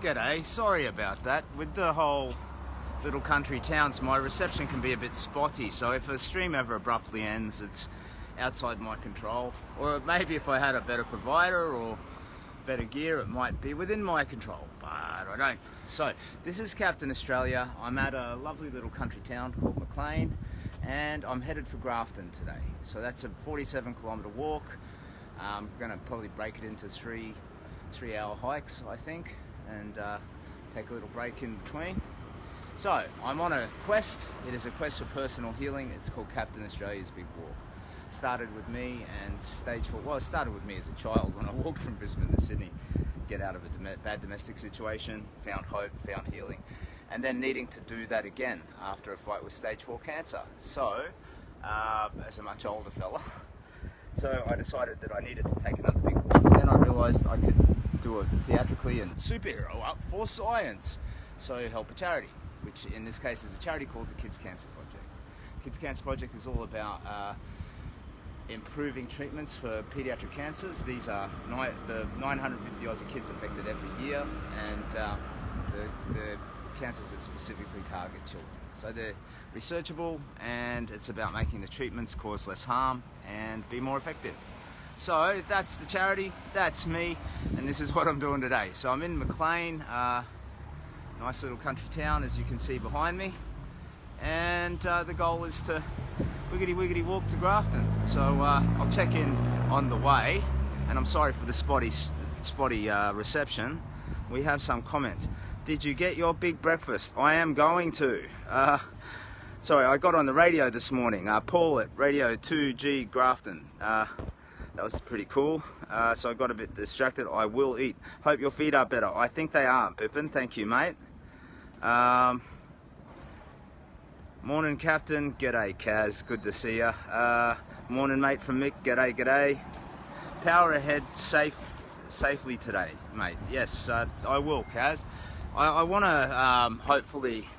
G'day, sorry about that. With the whole little country towns, my reception can be a bit spotty, so if a stream ever abruptly ends, it's outside my control. Or maybe if I had a better provider or better gear, it might be within my control, but I don't. So, this is Captain Australia. I'm at a lovely little country town called Maclean, and I'm headed for Grafton today. So that's a 47-kilometre walk. I'm going to probably break it into three-hour hikes, I think, and take a little break in between. So I'm on a quest. It is a quest for personal healing. It's called Captain Australia's Big Walk. Started with me and stage 4. Well, it started with me as a child when I walked from Brisbane to Sydney, get out of a bad domestic situation, found hope, found healing, and then needing to do that again after a fight with stage 4 cancer. So, as a much older fella, so I decided that I needed to take another big walk. And then I realised I could do it theatrically and superhero up for science. So help a charity, which in this case is a charity called the Kids Cancer Project. Kids Cancer Project is all about improving treatments for paediatric cancers. These are the 950 Aussie kids affected every year, and the cancers that specifically target children. So they're researchable, and it's about making the treatments cause less harm and be more effective. So that's the charity, that's me, and this is what I'm doing today. So I'm in Maclean, nice little country town as you can see behind me, and the goal is to wiggity walk to Grafton. So I'll check in on the way, and I'm sorry for the spotty reception. We have some comments. Did you get your big breakfast? I am going to. Sorry, I got on the radio this morning. Paul at Radio 2G Grafton. That was pretty cool. So I got a bit distracted. I will eat. Hope your feet are better. I think they are, Pippin. Thank you, mate. Morning, Captain. G'day, Kaz. Good to see ya. Morning, mate from Mick. G'day. Power ahead safely today, mate. Yes, I will, Kaz. I want to hopefully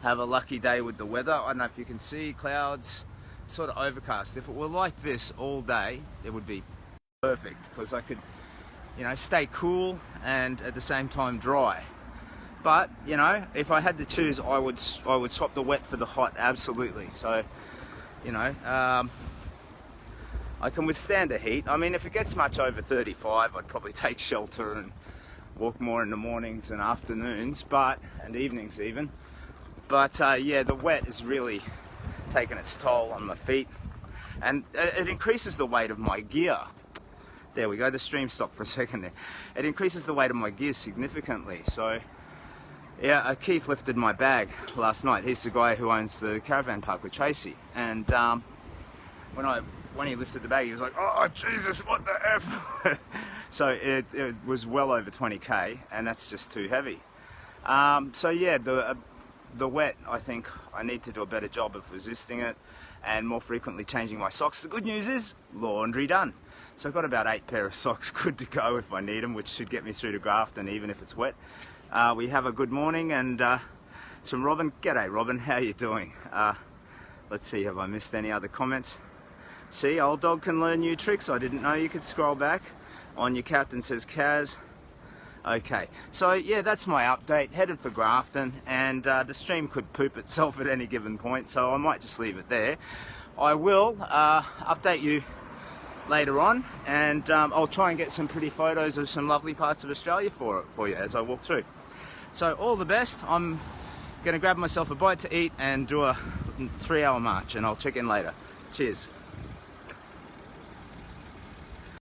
have a lucky day with the weather. I don't know if you can see clouds, sort of overcast. If it were like this all day, it would be perfect, because I could, stay cool and at the same time dry. But, if I had to choose, I would swap the wet for the hot, absolutely. So, I can withstand the heat. I mean, if it gets much over 35, I'd probably take shelter and walk more in the mornings and afternoons, and evenings even. But yeah, the wet is really taking its toll on my feet, and it increases the weight of my gear. There we go, the stream stopped for a second there. It increases the weight of my gear significantly. So yeah, Keith lifted my bag last night. He's the guy who owns the caravan park with Tracy, and when he lifted the bag, he was like, "Oh Jesus, what the F?" So it was well over 20k, and that's just too heavy. So yeah, the wet, I think I need to do a better job of resisting it and more frequently changing my socks. The good news is laundry done. So I've got about 8 pair of socks good to go if I need them, which should get me through to Grafton even if it's wet. We have a good morning, and some Robin. G'day Robin, how you doing? Let's see, have I missed any other comments? See, old dog can learn new tricks. I didn't know you could scroll back. On your captain says Kaz. Okay, so yeah, that's my update. Headed for Grafton, and the stream could poop itself at any given point, so I might just leave it there. I will update you later on, and I'll try and get some pretty photos of some lovely parts of Australia for you as I walk through. So all the best. I'm going to grab myself a bite to eat and do a 3-hour march, and I'll check in later. Cheers.